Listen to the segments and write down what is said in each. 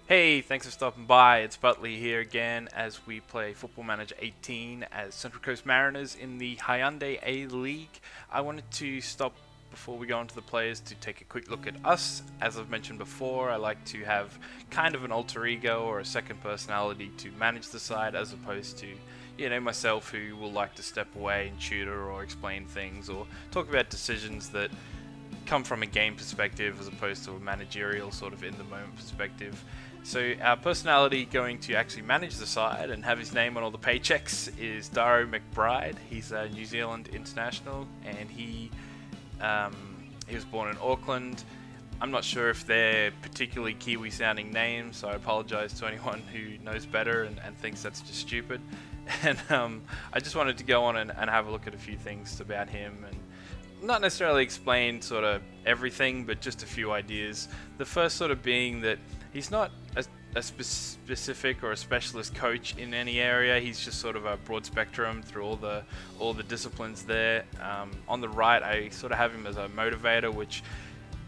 Hey, thanks for stopping by. It's Butley here again as we play Football Manager 18 as Central Coast Mariners in the Hyundai A League. I wanted to stop before we go on to the players to take a quick look at us. As I've mentioned before, I like to have kind of an alter ego or a second personality to manage the side as opposed to, myself who will like to step away and tutor or explain things or talk about decisions that come from a game perspective as opposed to a managerial sort of in the moment perspective. So our personality going to actually manage the side and have his name on all the paychecks is Daro McBride. He's a New Zealand international and he was born in Auckland. I'm not sure if they're particularly Kiwi sounding names, so I apologize to anyone who knows better and thinks that's just stupid. And I just wanted to go on and have a look at a few things about him and not necessarily explain sort of everything, but just a few ideas. The first sort of being that he's not a specific or a specialist coach in any area. He's just sort of a broad spectrum through all the disciplines there. On the right, I sort of have him as a motivator, which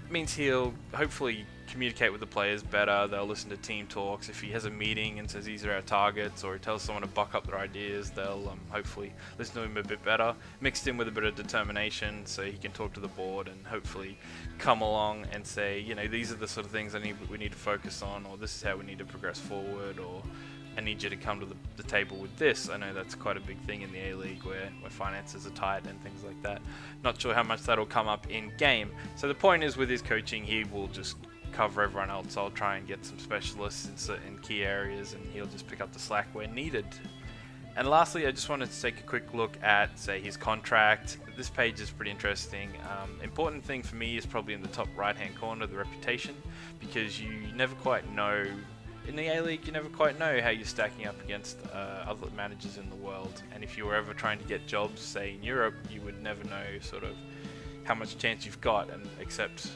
means he'll hopefully communicate with the players better. They'll listen to team talks. If he has a meeting and says these are our targets, or he tells someone to buck up their ideas, they'll hopefully listen to him a bit better. Mixed in with a bit of determination, so he can talk to the board and hopefully come along and say, these are the sort of things we need to focus on, or this is how we need to progress forward, or I need you to come to the table with this. I know that's quite a big thing in the A-League where finances are tight and things like that. Not sure how much that'll come up in game. So the point is with his coaching, he will just cover everyone else. I'll try and get some specialists in certain key areas and he'll just pick up the slack where needed. And lastly, I just wanted to take a quick look at, say, his contract. This page is pretty interesting. Important thing for me is probably in the top right-hand corner, the reputation, because you never quite know. In the A-League, you never quite know how you're stacking up against other managers in the world. And if you were ever trying to get jobs, say, in Europe, you would never know sort of how much chance you've got, and except,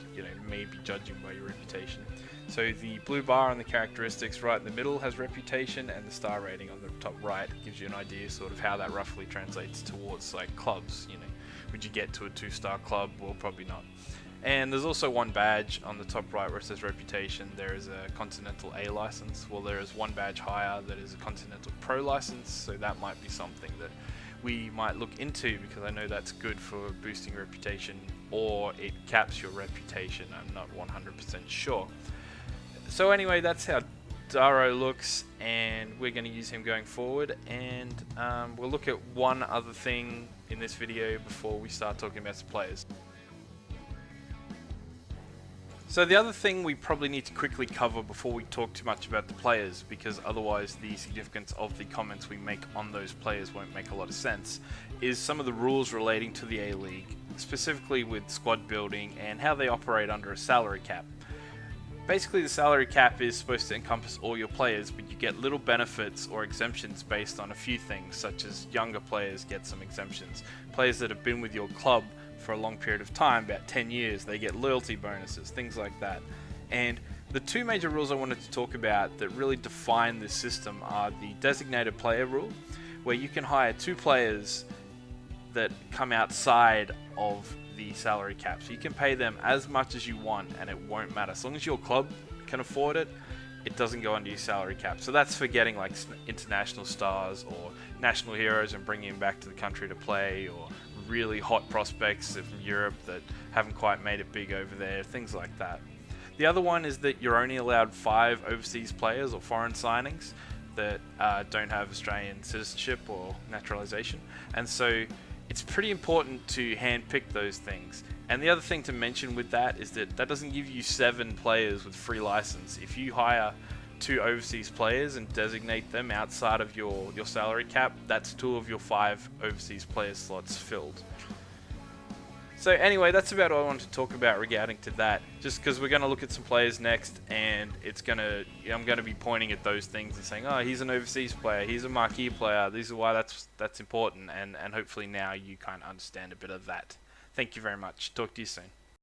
maybe judging by your reputation. So the blue bar on the characteristics right in the middle has reputation, and the star rating on the top right gives you an idea sort of how that roughly translates towards like clubs. Would you get to a 2-star club? Well, probably not. And there's also one badge on the top right where it says reputation. There is a Continental A license. Well, there is one badge higher that is a Continental Pro license, so that might be something that we might look into, because I know that's good for boosting reputation, or it caps your reputation. I'm not 100% sure. So anyway, that's how Daro looks, and we're going to use him going forward, and we'll look at one other thing in this video before we start talking about some players. So the other thing we probably need to quickly cover before we talk too much about the players, because otherwise the significance of the comments we make on those players won't make a lot of sense, is some of the rules relating to the A-League, specifically with squad building and how they operate under a salary cap. Basically, the salary cap is supposed to encompass all your players, but you get little benefits or exemptions based on a few things, such as younger players get some exemptions. Players that have been with your club for a long period of time, about 10 years, they get loyalty bonuses, things like that. And the two major rules I wanted to talk about that really define this system are the designated player rule, where you can hire 2 players that come outside of the salary cap. So you can pay them as much as you want and it won't matter. As long as your club can afford it, it doesn't go under your salary cap. So that's for getting like international stars or national heroes and bringing them back to the country to play, or really hot prospects from Europe that haven't quite made it big over there, things like that. The other one is that you're only allowed 5 overseas players or foreign signings that don't have Australian citizenship or naturalization, and so it's pretty important to handpick those things. And the other thing to mention with that is that doesn't give you 7 players with free license. If you hire 2 overseas players and designate them outside of your salary cap, that's 2 of your 5 overseas player slots filled. So anyway, that's about all I wanted to talk about regarding to that, just because we're going to look at some players next, and I'm going to be pointing at those things and saying, oh, he's an overseas player, he's a marquee player, this is why that's important, and hopefully now you kind of understand a bit of that. Thank you very much. Talk to you soon.